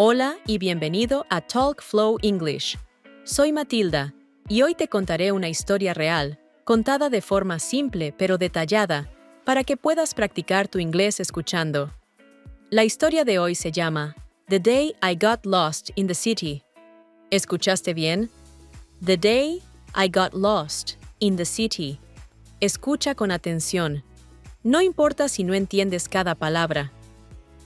Hola y bienvenido a talkflowengli. Soy Matilda y hoy te contaré una historia real, contada de forma simple pero detallada, para que puedas practicar tu inglés escuchando. La historia de hoy se llama The Day I Got Lost in the City. ¿Escuchaste bien? The Day I Got Lost in the City. Escucha con atención. No importa si no entiendes cada palabra.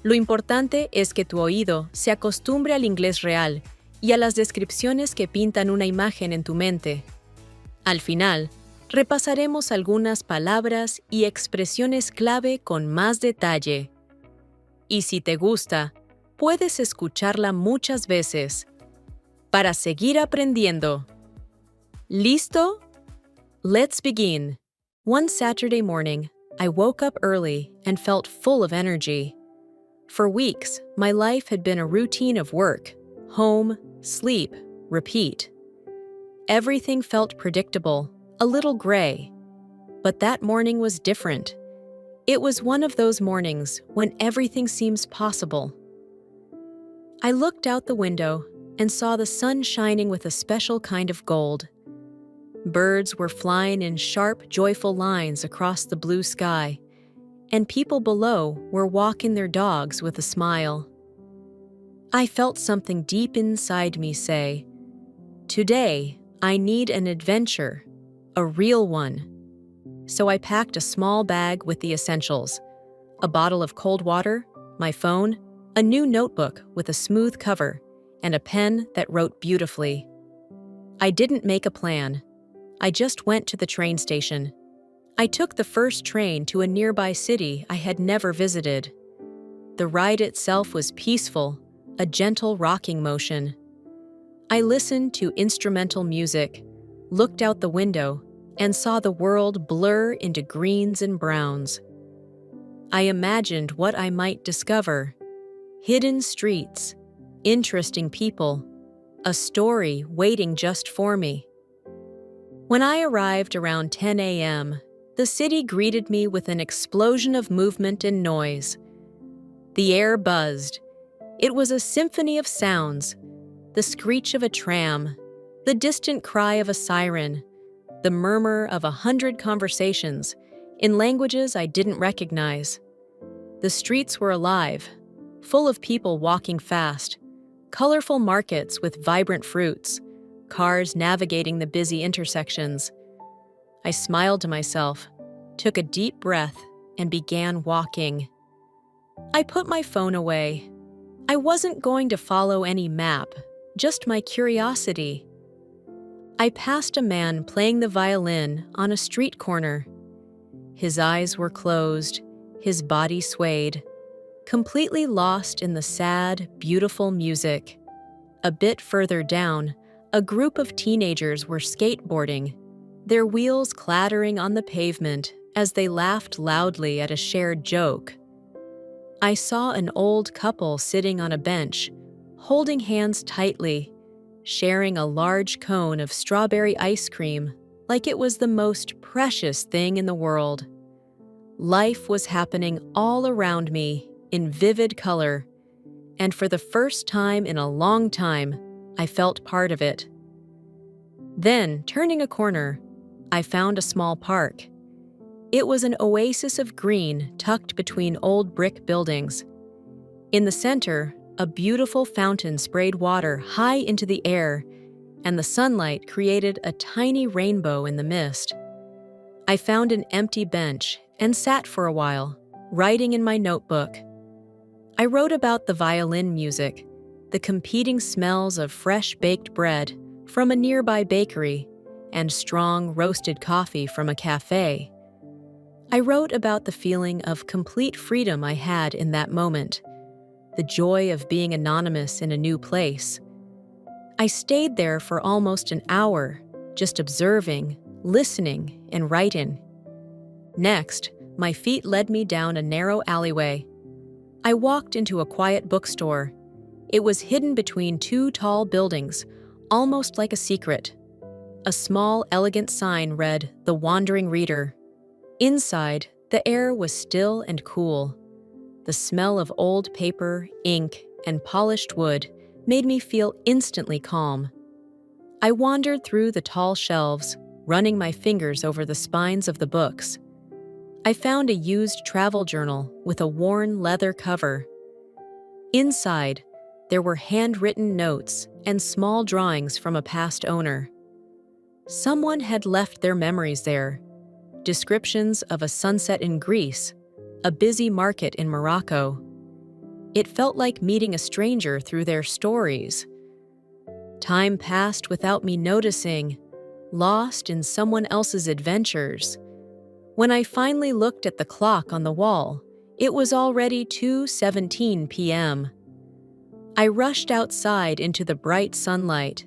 Lo importante es que tu oído se acostumbre al inglés real y a las descripciones que pintan una imagen en tu mente. Al final, repasaremos algunas palabras y expresiones clave con más detalle. Y si te gusta, puedes escucharla muchas veces para seguir aprendiendo. ¿Listo? Let's begin. One Saturday morning, I woke up early and felt full of energy. For weeks, my life had been a routine of work, home, sleep, repeat. Everything felt predictable, a little gray. But that morning was different. It was one of those mornings when everything seems possible. I looked out the window and saw the sun shining with a special kind of gold. Birds were flying in sharp, joyful lines across the blue sky, and people below were walking their dogs with a smile. I felt something deep inside me say, "Today, I need an adventure, a real one." So I packed a small bag with the essentials: a bottle of cold water, my phone, a new notebook with a smooth cover, and a pen that wrote beautifully. I didn't make a plan. I just went to the train station. I took the first train to a nearby city I had never visited. The ride itself was peaceful, a gentle rocking motion. I listened to instrumental music, looked out the window, and saw the world blur into greens and browns. I imagined what I might discover: hidden streets, interesting people, a story waiting just for me. When I arrived around 10 a.m., the city greeted me with an explosion of movement and noise. The air buzzed. It was a symphony of sounds: the screech of a tram, the distant cry of a siren, the murmur of 100 conversations in languages I didn't recognize. The streets were alive, full of people walking fast, colorful markets with vibrant fruits, cars navigating the busy intersections. I smiled to myself, took a deep breath, and began walking. I put my phone away. I wasn't going to follow any map, just my curiosity. I passed a man playing the violin on a street corner. His eyes were closed, his body swayed, completely lost in the sad, beautiful music. A bit further down, a group of teenagers were skateboarding, their wheels clattering on the pavement as they laughed loudly at a shared joke. I saw an old couple sitting on a bench, holding hands tightly, sharing a large cone of strawberry ice cream like it was the most precious thing in the world. Life was happening all around me in vivid color, and for the first time in a long time, I felt part of it. Then, turning a corner, I found a small park. It was an oasis of green tucked between old brick buildings. In the center, a beautiful fountain sprayed water high into the air, and the sunlight created a tiny rainbow in the mist. I found an empty bench and sat for a while, writing in my notebook. I wrote about the violin music, the competing smells of fresh baked bread from a nearby bakery, and strong roasted coffee from a cafe. I wrote about the feeling of complete freedom I had in that moment, the joy of being anonymous in a new place. I stayed there for almost an hour, just observing, listening, and writing. Next, my feet led me down a narrow alleyway. I walked into a quiet bookstore. It was hidden between two tall buildings, almost like a secret. A small, elegant sign read, "The Wandering Reader." Inside, the air was still and cool. The smell of old paper, ink, and polished wood made me feel instantly calm. I wandered through the tall shelves, running my fingers over the spines of the books. I found a used travel journal with a worn leather cover. Inside, there were handwritten notes and small drawings from a past owner. Someone had left their memories there. Descriptions of a sunset in Greece, a busy market in Morocco. It felt like meeting a stranger through their stories. Time passed without me noticing, lost in someone else's adventures. When I finally looked at the clock on the wall, it was already 2:17 p.m. I rushed outside into the bright sunlight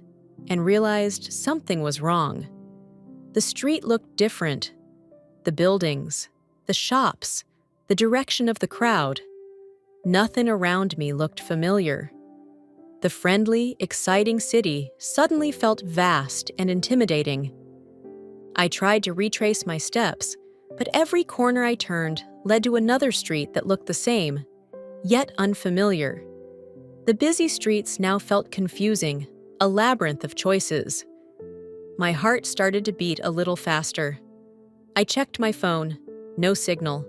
and realized something was wrong. The street looked different. The buildings, the shops, the direction of the crowd. Nothing around me looked familiar. The friendly, exciting city suddenly felt vast and intimidating. I tried to retrace my steps, but every corner I turned led to another street that looked the same, yet unfamiliar. The busy streets now felt confusing, a labyrinth of choices. My heart started to beat a little faster. I checked my phone. No signal.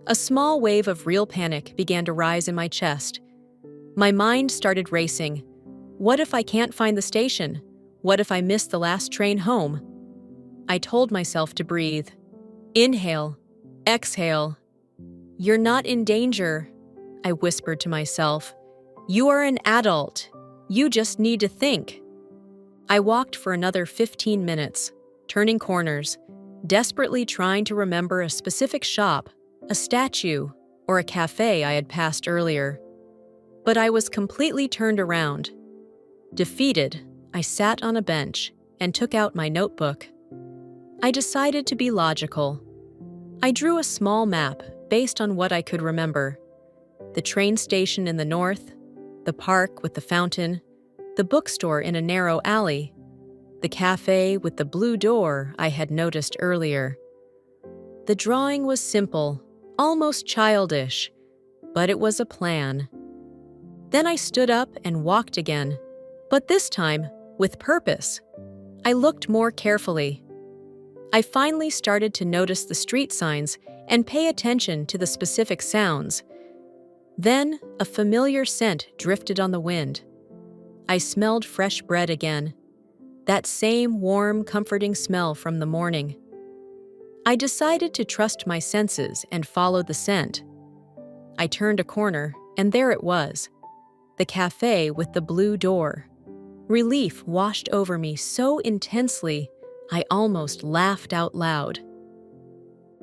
A small wave of real panic began to rise in my chest. My mind started racing. What if I can't find the station? What if I miss the last train home? I told myself to breathe. Inhale. Exhale. You're not in danger, I whispered to myself. You are an adult. You just need to think. I walked for another 15 minutes, turning corners, desperately trying to remember a specific shop, a statue, or a cafe I had passed earlier. But I was completely turned around. Defeated, I sat on a bench and took out my notebook. I decided to be logical. I drew a small map based on what I could remember. The train station in the north, the park with the fountain, the bookstore in a narrow alley, the cafe with the blue door I had noticed earlier. The drawing was simple, almost childish, but it was a plan. Then I stood up and walked again, but this time with purpose. I looked more carefully. I finally started to notice the street signs and pay attention to the specific sounds. Then a familiar scent drifted on the wind. I smelled fresh bread again, that same warm, comforting smell from the morning. I decided to trust my senses and followed the scent. I turned a corner, and there it was, the cafe with the blue door. Relief washed over me so intensely, I almost laughed out loud.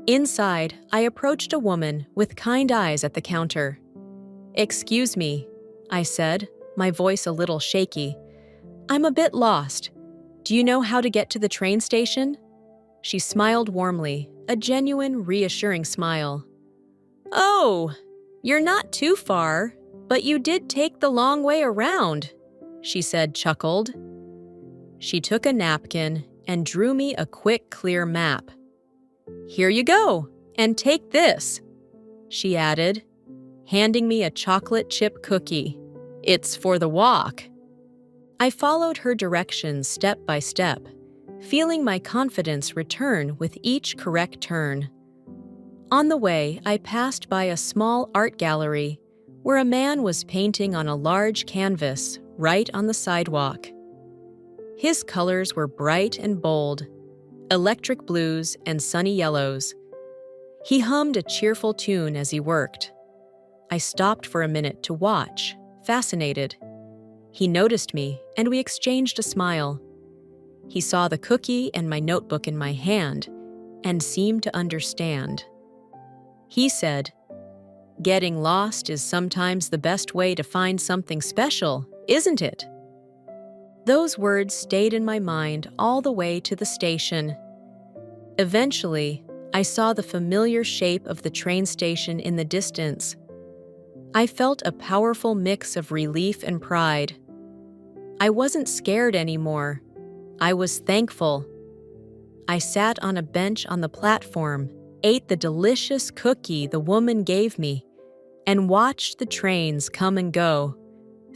Inside, I approached a woman with kind eyes at the counter. "Excuse me," I said, my voice a little shaky. "I'm a bit lost. Do you know how to get to the train station?" She smiled warmly, a genuine, reassuring smile. "Oh, you're not too far, but you did take the long way around," she said, chuckled. She took a napkin and drew me a quick, clear map. "Here you go, and take this," she added, handing me a chocolate chip cookie. "It's for the walk." I followed her directions step by step, feeling my confidence return with each correct turn. On the way, I passed by a small art gallery where a man was painting on a large canvas right on the sidewalk. His colors were bright and bold, electric blues and sunny yellows. He hummed a cheerful tune as he worked. I stopped for a minute to watch, fascinated. He noticed me, and we exchanged a smile. He saw the cookie and my notebook in my hand, and seemed to understand. He said, "Getting lost is sometimes the best way to find something special, isn't it?" Those words stayed in my mind all the way to the station. Eventually, I saw the familiar shape of the train station in the distance. I felt a powerful mix of relief and pride. I wasn't scared anymore. I was thankful. I sat on a bench on the platform, ate the delicious cookie the woman gave me, and watched the trains come and go,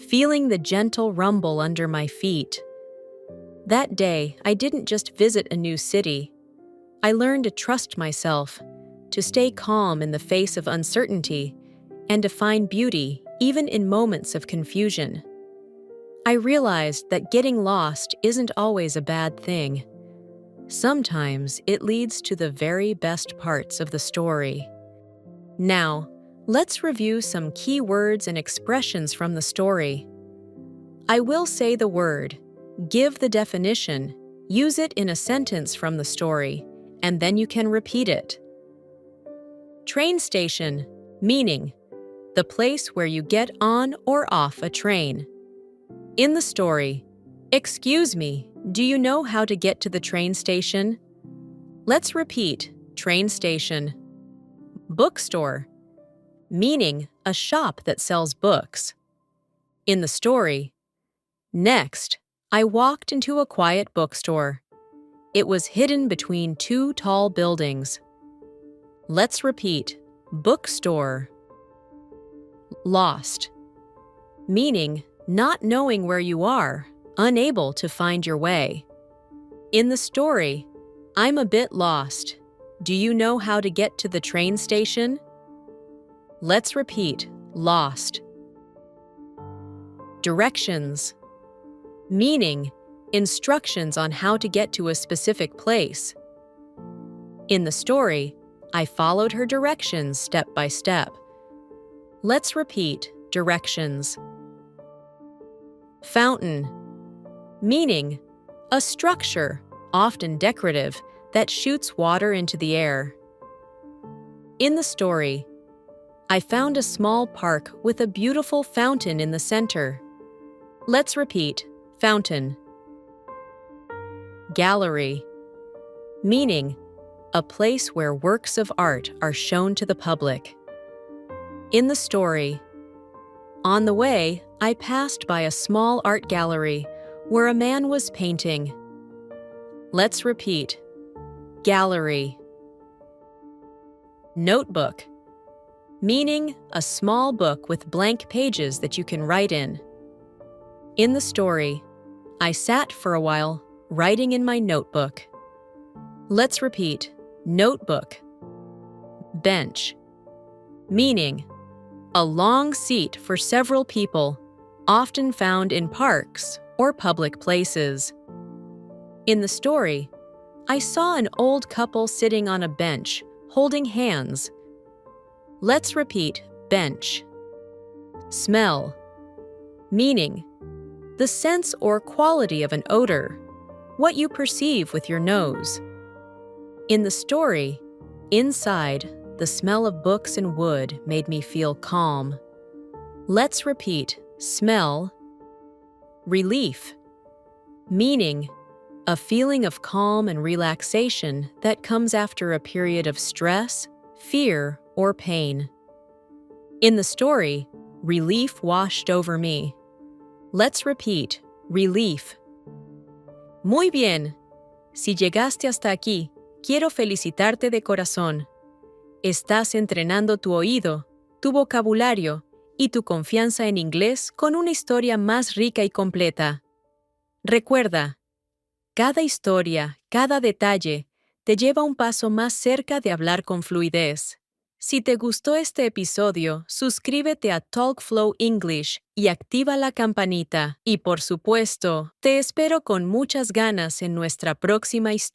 feeling the gentle rumble under my feet. That day, I didn't just visit a new city. I learned to trust myself, to stay calm in the face of uncertainty, and to find beauty even in moments of confusion. I realized that getting lost isn't always a bad thing. Sometimes it leads to the very best parts of the story. Now, let's review some key words and expressions from the story. I will say the word, give the definition, use it in a sentence from the story, and then you can repeat it. Train station, meaning the place where you get on or off a train. In the story, excuse me, do you know how to get to the train station? Let's repeat, train station. Bookstore, meaning a shop that sells books. In the story, next, I walked into a quiet bookstore. It was hidden between two tall buildings. Let's repeat, bookstore. Lost, meaning not knowing where you are, unable to find your way. In the story, I'm a bit lost. Do you know how to get to the train station? Let's repeat, lost. Directions, meaning instructions on how to get to a specific place. In the story, I followed her directions step by step. Let's repeat, directions. Fountain, meaning a structure, often decorative, that shoots water into the air. In the story, I found a small park with a beautiful fountain in the center. Let's repeat, fountain. Gallery, meaning a place where works of art are shown to the public. In the story, on the way, I passed by a small art gallery where a man was painting. Let's repeat, gallery. Notebook, meaning a small book with blank pages that you can write in. In the story, I sat for a while, writing in my notebook. Let's repeat, notebook. Bench, meaning a long seat for several people, often found in parks or public places. In the story, I saw an old couple sitting on a bench, holding hands. Let's repeat, bench. Smell, meaning the sense or quality of an odor, what you perceive with your nose. In the story, inside, the smell of books and wood made me feel calm. Let's repeat, smell. Relief, meaning a feeling of calm and relaxation that comes after a period of stress, fear, or pain. In the story, relief washed over me. Let's repeat, relief. Muy bien. Si llegaste hasta aquí, quiero felicitarte de corazón. Estás entrenando tu oído, tu vocabulario y tu confianza en inglés con una historia más rica y completa. Recuerda, cada historia, cada detalle, te lleva un paso más cerca de hablar con fluidez. Si te gustó este episodio, suscríbete a Talkflow English y activa la campanita. Y por supuesto, te espero con muchas ganas en nuestra próxima historia.